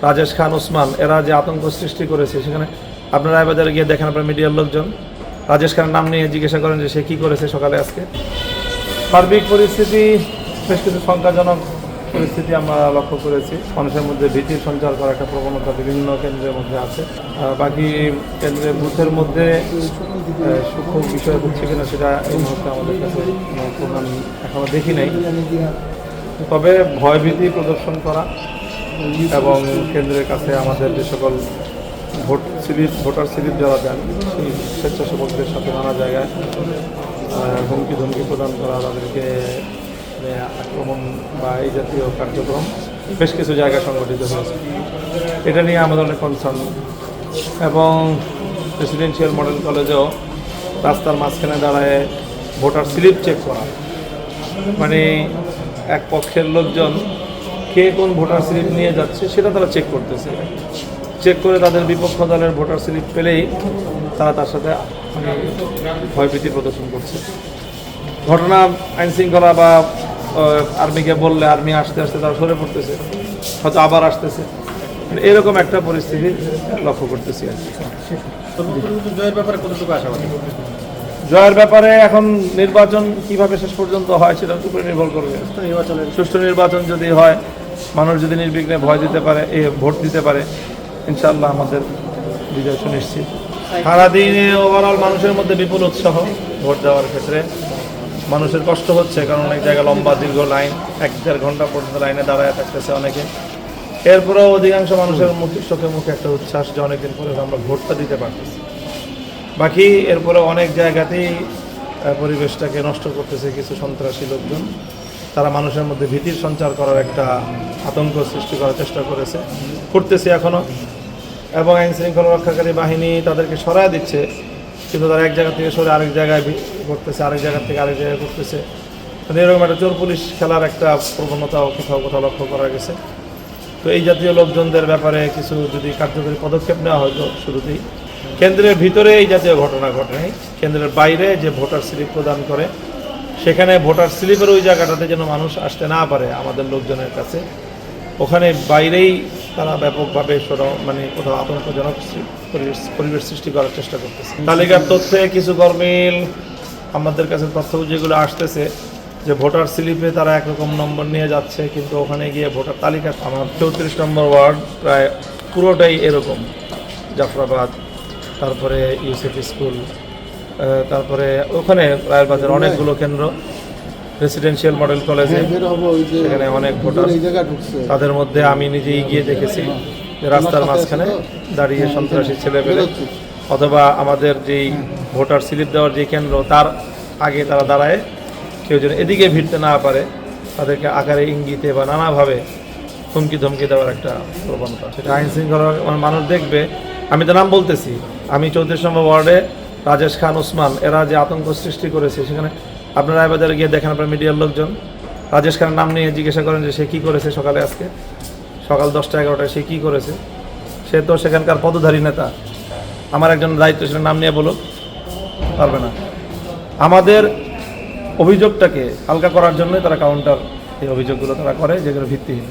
রাজেশ খান, ওসমান, এরা যে আতঙ্ক সৃষ্টি করেছে, সেখানে আপনারা রায়বাজারে গিয়ে দেখেন, আপনার মিডিয়ার লোকজন রাজেশ খানের নাম নিয়ে জিজ্ঞাসা করেন যে সে কী করেছে সকালে আজকে। সার্বিক পরিস্থিতি বেশ কিছু শঙ্কাজনক পরিস্থিতি আমরা লক্ষ্য করেছি। মানুষের মধ্যে ভীতির সঞ্চার করা একটা প্রবণতা বিভিন্ন কেন্দ্রের মধ্যে আছে। বাকি কেন্দ্রের বুথের মধ্যে সূক্ষ্ম বিষয় হচ্ছে কিনা সেটা এই মুহূর্তে আমাদের কাছে প্রমাণ এখনও দেখি নাই। তবে ভয়ভীতি প্রদর্শন করা এবং কেন্দ্রের কাছে আমাদের যে সকল ভোটার স্লিপ যারা দেন সেই স্বেচ্ছাসেবকদের সাথে নানা জায়গায় হুমকি ধমকি প্রদান করা, তাদেরকে আক্রমণ বা এই জাতীয় কার্যক্রম বেশ কিছু জায়গায় সংগঠিত হয়েছে। এটা নিয়ে আমাদের অনেক কনসার্ন। এবং রেসিডেন্সিয়াল মডেল কলেজেও রাস্তার মাঝখানে দাঁড়ায় ভোটার স্লিপ চেক করা, মানে এক পক্ষের লোকজন কে কোন ভোটার স্লিপ নিয়ে যাচ্ছে সেটা তারা চেক করতেছে। চেক করে তাদের বিপক্ষ দলের ভোটার স্লিপ পেলেই তারা তার সাথে ভয়ভীতি প্রদর্শন করছে। ঘটনা আইনশৃঙ্খলা বা আর্মিকে বললে আর্মি আসতে আসতে তারা সরে পড়তেছে, হয়তো আবার আসতেছে, এরকম একটা পরিস্থিতি লক্ষ্য করতেছি আর কি। জয়ের ব্যাপারে কতটুকু আশাবাদী? জয়ের ব্যাপারে এখন নির্বাচন কিভাবে শেষ পর্যন্ত হয় সেটার উপরে নির্ভর করবে। সুষ্ঠু নির্বাচন যদি হয়, মানুষ যদি নির্বিঘ্নে ভোট দিতে পারে, ইনশাআল্লাহ আমাদের বিজয় সুনিশ্চিত। সারাদিনে ওভারঅল মানুষের মধ্যে বিপুল উৎসাহ ভোট দেওয়ার ক্ষেত্রে। মানুষের কষ্ট হচ্ছে, কারণ অনেক জায়গায় লম্বা দীর্ঘ লাইন, 1-1.5 ঘন্টা পর্যন্ত লাইনে দাঁড়ায় থাকতেছে অনেকে। এরপরেও অধিকাংশ মানুষের চোখে মুখে একটা উচ্ছ্বাস যে অনেকদিন পরে আমরা ভোটটা দিতে পারতেছি। বাকি এরপরে অনেক জায়গাতেই পরিবেশটাকে নষ্ট করতেছে কিছু সন্ত্রাসী লোকজন। তারা মানুষের মধ্যে ভীতির সঞ্চার করার একটা আতঙ্ক সৃষ্টি করার চেষ্টা করতেছে এখনও। এবং আইন শৃঙ্খলা রক্ষাকারী বাহিনী তাদেরকে সরায় দিচ্ছে, কিন্তু তারা এক জায়গা থেকে সরে আরেক জায়গায় করতেছে, আরেক জায়গা থেকে আরেক জায়গায় করতেছে। মানে এরকম একটা চোর পুলিশ খেলার একটা প্রবণতাও কোথাও কোথাও লক্ষ্য করা গেছে। তো এই জাতীয় লোকজনদের ব্যাপারে কিছু যদি কার্যকরী পদক্ষেপ নেওয়া হয়তো শুরুতেই। কেন্দ্রের ভিতরে এই জাতীয় ঘটনা ঘটে নাই, কেন্দ্রের বাইরে যে ভোটার স্লিপ প্রদান করে সেখানে ভোটার স্লিপের ওই জায়গাটাতে যেন মানুষ আসতে না পারে আমাদের লোকজনের কাছে, ওখানে বাইরেই তারা ব্যাপকভাবে মানে কোথাও আতঙ্কজনক পরিবেশ সৃষ্টি করার চেষ্টা করতেছে। তালিকার তথ্যে কিছু গরমিল আমাদের কাছে তথ্য যেগুলো আসতেছে যে ভোটার স্লিপে তারা একরকম নম্বর নিয়ে যাচ্ছে, কিন্তু ওখানে গিয়ে ভোটার তালিকা আমার 34 নম্বর ওয়ার্ড প্রায় পুরোটাই এরকম। জাফরাবাদ, তারপরে ইউসেফ স্কুল, তারপরে ওখানে রায়েরবাজার অনেকগুলো কেন্দ্র, রেসিডেন্সিয়াল মডেল কলেজে সেখানে অনেক ভোটার। তাদের মধ্যে আমি নিজেই গিয়ে দেখেছি যে রাস্তার মাঝখানে দাঁড়িয়ে সন্ত্রাসী ছেলেপেলে, অথবা আমাদের যেই ভোটার স্লিপ দেওয়ার যে কেন্দ্র তার আগে তারা দাঁড়ায়, কেউ যেন এদিকে ভিড়তে না পারে তাদেরকে আকারে ইঙ্গিতে বা নানাভাবে হুমকি ধমকি দেওয়ার একটা প্রবণতা। সেটা আইন শৃঙ্খলা মানুষ দেখবে। আমি তো নাম বলতেছি, আমি 34 নম্বর ওয়ার্ডে রাজেশ খান, ওসমান, এরা যে আতঙ্ক সৃষ্টি করেছে, সেখানে আপনারা রায়বাজারে গিয়ে দেখেন, আপনার মিডিয়ার লোকজন রাজেশ খানের নাম নিয়ে জিজ্ঞাসা করেন যে সে কী করেছে সকালে আজকে, সকাল 10টা-11টায় সে কী করেছে। সে তো সেখানকার পদধারী নেতা, আমার একজন দায়িত্বশীলের নাম নিয়ে বলুক, পারবে না। আমাদের অভিযোগটাকে হালকা করার জন্যই তারা কাউন্টার এই অভিযোগগুলো তারা করে, যেগুলো ভিত্তিহীন।